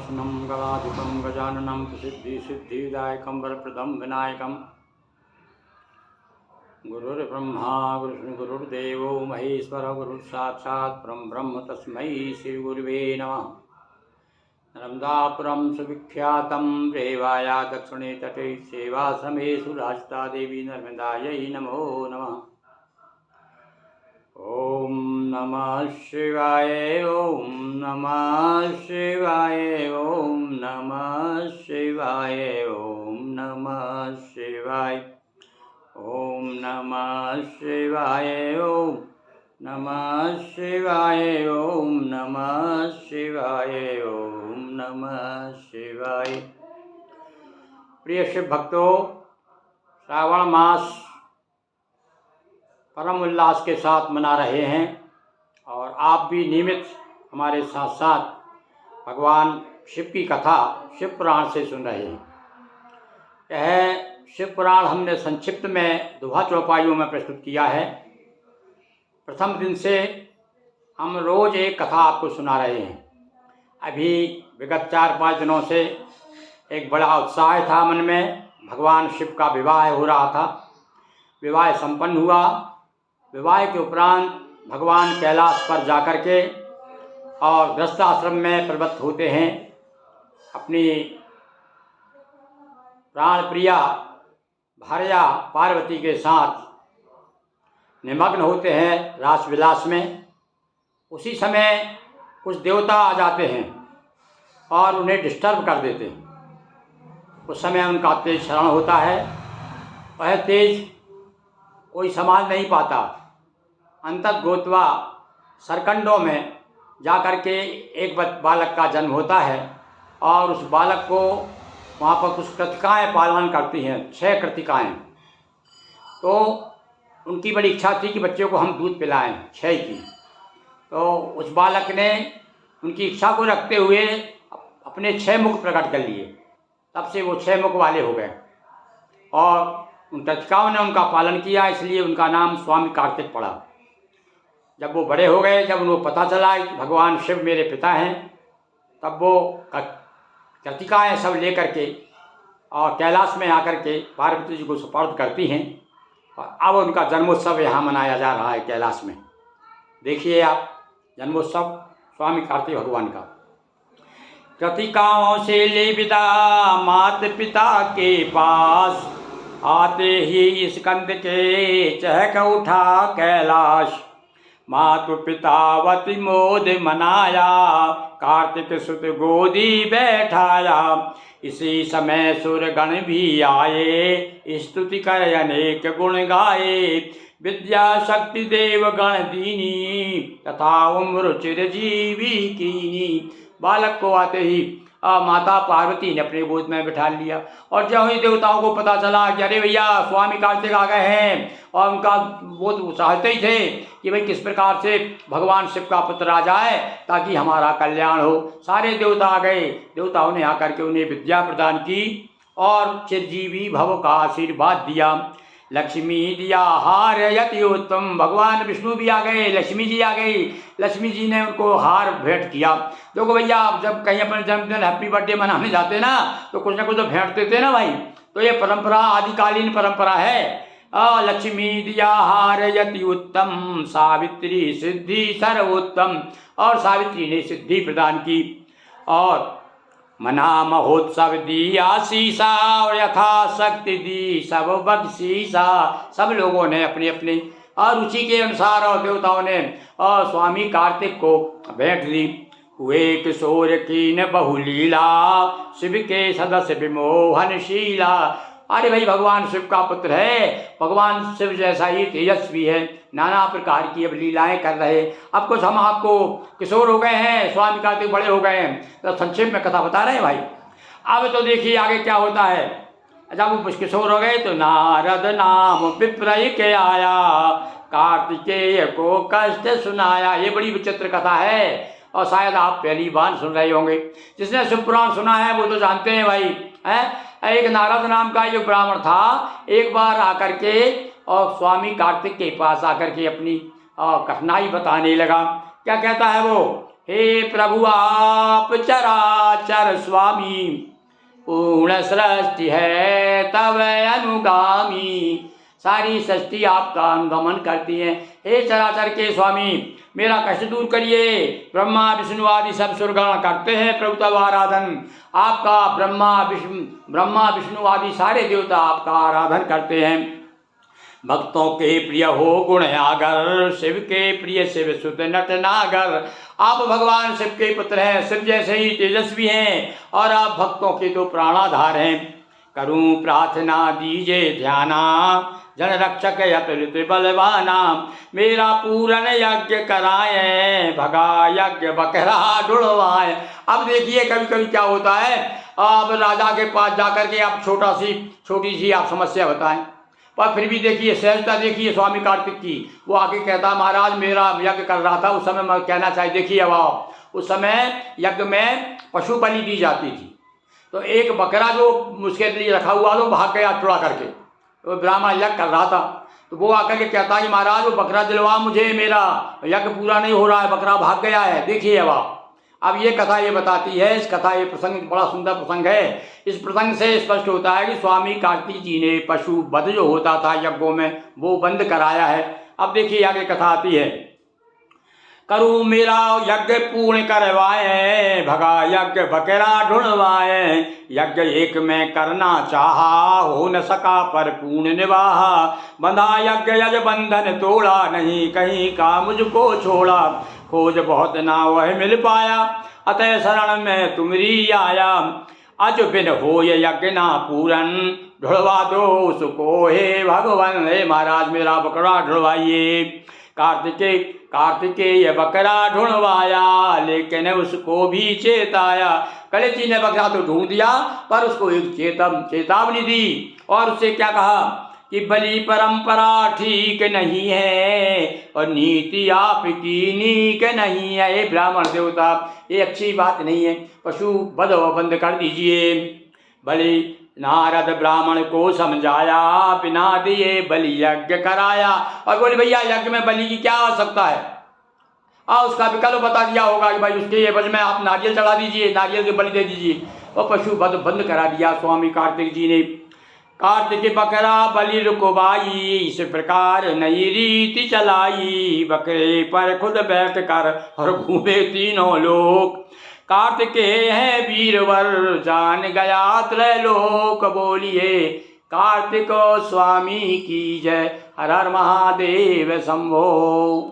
गजाननम गणाधिपं गजाननं सिद्धिदायकं वरप्रदं विनायकं गुरुर्ब्रह्मा गुरुर्देवो महेश्वर गुरुसाक्षात् परब्रह्म तस्मै श्रीगुरुवे नमः। नर्मदापुरं सुविख्यातं रेवाया दक्षिणे तटे सेवाश्रमेषु राजता देवी नर्मदायै नमो नमः। ओम नमः शिवाय ओम नमः शिवाय ओम नमः शिवाय ओम नमः शिवाय ओम नमः शिवाय ओम नमः शिवाय ओम नमः शिवाय ओम नमः शिवाय। प्रिय शिव भक्तों, श्रावण मास परम उल्लास के साथ मना रहे हैं और आप भी नियमित हमारे साथ साथ भगवान शिव की कथा शिव पुराण से सुन रहे हैं। यह शिव पुराण हमने संक्षिप्त में दोहा चौपाइयों में प्रस्तुत किया है। प्रथम दिन से हम रोज़ एक कथा आपको सुना रहे हैं। अभी विगत 4-5 दिनों से एक बड़ा उत्साह था मन में। भगवान शिव का विवाह हो रहा था। विवाह संपन्न हुआ। विवाह के उपरांत भगवान कैलाश पर जाकर के और गृहस्थ आश्रम में प्रवृत्त होते हैं। अपनी प्राण प्रिया भार्या पार्वती के साथ निमग्न होते हैं रास विलास में। उसी समय कुछ देवता आ जाते हैं और उन्हें डिस्टर्ब कर देते हैं। उस समय उनका तेज शरण होता है। वह तेज कोई संभाल नहीं पाता। अंतत गोतवा सरकंडों में जाकर के एक बालक का जन्म होता है और उस बालक को वहाँ पर कुछ कृतिकाएँ पालन करती हैं, 6 कृतिकाएँ। तो उनकी बड़ी इच्छा थी कि बच्चे को हम दूध पिलाएं, 6 की। तो उस बालक ने उनकी इच्छा को रखते हुए अपने 6 मुख प्रकट कर लिए। तब से वो 6 मुख वाले हो गए और उन कृतिकाओं ने उनका पालन किया, इसलिए उनका नाम स्वामी कार्तिक पड़ा। जब वो बड़े हो गए, जब उनको पता चला कि भगवान शिव मेरे पिता हैं, तब वो कृतिकाएँ सब लेकर के और कैलाश में आकर के पार्वती जी को सुपर्द करती हैं और अब उनका जन्मोत्सव यहाँ मनाया जा रहा है कैलाश में। देखिए आप जन्मोत्सव स्वामी कार्तिक भगवान का। कृतिकाओं से ले विदा मात पिता के पास, आते ही स्कंद के चहक उठा कैलाश। मातु पितावती मोद मनाया, कार्तिक सुत गोदी बैठाया। इसी समय सुरगण भी आए, स्तुति कर अनेक गुण गाए। विद्या शक्ति देव गण दीनी, तथा उम्र चिरजीवी कीनी। बालक को आते ही माता पार्वती ने अपने गोद में बिठा लिया और जब ही देवताओं को पता चला कि अरे भैया स्वामी कार्तिक आ गए हैं, और उनका वो तो चाहते ही थे कि भाई किस प्रकार से भगवान शिव का पुत्र आ जाए ताकि हमारा कल्याण हो। सारे देवता आ गए। देवताओं ने आकर के उन्हें विद्या प्रदान की और चिरजीवी भव का आशीर्वाद दिया। लक्ष्मी दिया हार यति उत्तम। भगवान विष्णु भी आ गए, लक्ष्मी जी आ गई। लक्ष्मी जी ने उनको हार भेंट किया। देखो भैया, आप जब कहीं अपने जन्मदिन हैप्पी बर्थडे मनाने जाते ना तो कुछ ना कुछ तो भेंट देते ना भाई। तो ये परंपरा आदिकालीन परंपरा है। लक्ष्मी दिया हार यति उत्तम, सावित्री सिद्धि सर्वोत्तम। और सावित्री ने सिद्धि प्रदान की और मना महोत्सव दिया शीशा, और यथाशक्ति दी सब बख्शीसा। सब लोगों ने अपनी अपनी रुचि के अनुसार और देवताओं ने और स्वामी कार्तिक को भेंट दी। हुए किशोर कीन बहुलीला, शिव के सदस्य विमोहनशीला। अरे भाई भगवान शिव का पुत्र है, भगवान शिव जैसा ही तेजस्वी है, नाना प्रकार की अब लीलाएं कर रहे। अब कुछ हम आपको किशोर हो गए हैं, स्वामी कार्तिक बड़े हो गए हैं, तो संक्षेप में कथा बता रहे हैं भाई। अब तो देखिए आगे क्या होता है। जब वो किशोर हो गए तो नारद नाम विप्रय के आया, कार्तिकेय को कष्ट सुनाया। ये बड़ी विचित्र कथा है और शायद आप पहली बार सुन रहे होंगे। जिसने शिव पुराण सुना है वो तो जानते हैं भाई। एक नारद नाम का जो ब्राह्मण था, एक बार आकर के और स्वामी कार्तिक के पास आकर के अपनी कठिनाई बताने लगा। क्या कहता है वो हे प्रभु आप चराचर स्वामी, पूर्ण सृष्टि है तब अनुगामी। सारी सृष्टि आपका अनुगमन करती है। हे चराचर के स्वामी, मेरा कष्ट दूर करिए। ब्रह्मा विष्णु आदि सब सुरगण करते हैं प्रभु तब आराधन आपका। ब्रह्मा विष्णु आदि सारे देवता आपका आराधन करते हैं। भक्तों के प्रिय हो गुण आगर, शिव के प्रिय शिव सुत नट नागर। आप भगवान शिव के पुत्र हैं, शिव जैसे ही तेजस्वी हैं और आप भक्तों के तो प्राणाधार हैं। करूं प्रार्थना दीजे ध्याना, जन रक्षक अतुलित बलवाना। मेरा पूर्ण यज्ञ कराए, भगा यज्ञ बकरा ढुलवाए। अब देखिए कभी कभी क्या होता है, अब राजा के पास जाकर के आप छोटी सी आप समस्या बताएं, पर फिर भी देखिए सहजता देखिए स्वामी कार्तिक की। वो आगे कहता महाराज मेरा यज्ञ कर रहा था, उस समय मैं कहना चाहिए देखिए अब आप, उस समय यज्ञ में पशु बलि दी जाती थी। तो एक बकरा जो उसके लिए रखा हुआ वो भाग गया चुरा करके, तो ब्राह्मण यज्ञ कर रहा था। तो वो आकर के कहता है महाराज वो बकरा दिलवा मुझे, मेरा यज्ञ पूरा नहीं हो रहा है, बकरा भाग गया है। देखिए अब ये कथा ये बताती है, इस कथा ये प्रसंग बड़ा सुंदर प्रसंग है। इस प्रसंग से स्पष्ट होता है कि स्वामी कार्तिक जी ने पशु वध जो होता था यज्ञों में वो बंद कराया है। अब देखिए आगे कथा आती है। करूं मेरा यज्ञ पूर्ण करवाए, भगा यज्ञ बकरा ढूंढवाए। यज्ञ एक में करना चाहा, हो न सका पर पूर्ण निवाहा। बंधा यज्ञ यज बंधन तोड़ा, नहीं कहीं का मुझको छोड़ा। खोज बहुत ना वह मिल पाया, अतः शरण में तुमरी आया। अज बिन हो यज्ञ ना पूरन, ढुलवा दो उसको हे भगवान। हे महाराज मेरा बकरा ढुलवाइए। कार्तिकेय बकरा ढूंढवाया, लेकिन उसको भी चेताया। कलेजी ने बकरा तो ढूंढ दिया पर उसको एक चेतावनी दी और उससे क्या कहा कि बलि परंपरा ठीक नहीं है और नीति आपकी नीक नहीं है। ये ब्राह्मण देवता ये अच्छी बात नहीं है, पशु वध बंद कर दीजिए। बलि नारद ब्राह्मण को समझाया, बिना दिए बलि यज्ञ कराया। और बोले भैया यज्ञ में बलि की क्या आवश्यकता है, उसका विकल्प बता दिया होगा कि भाई उसके एवज में आप नारियल चढ़ा दीजिए, नारियल की बलि दे दीजिए। और पशु वध बंद करा दिया स्वामी कार्तिक जी ने। कार्तिक बकरा बलि रुकवाई, इस प्रकार नई रीति चलाई। बकरे पर खुद बैठ कर और घूमे तीनों लोग। कार्तिकेय है वीरवर, जान गया त्रैलोक। बोलिए कार्तिक स्वामी की जय, हर हर महादेव शंभो।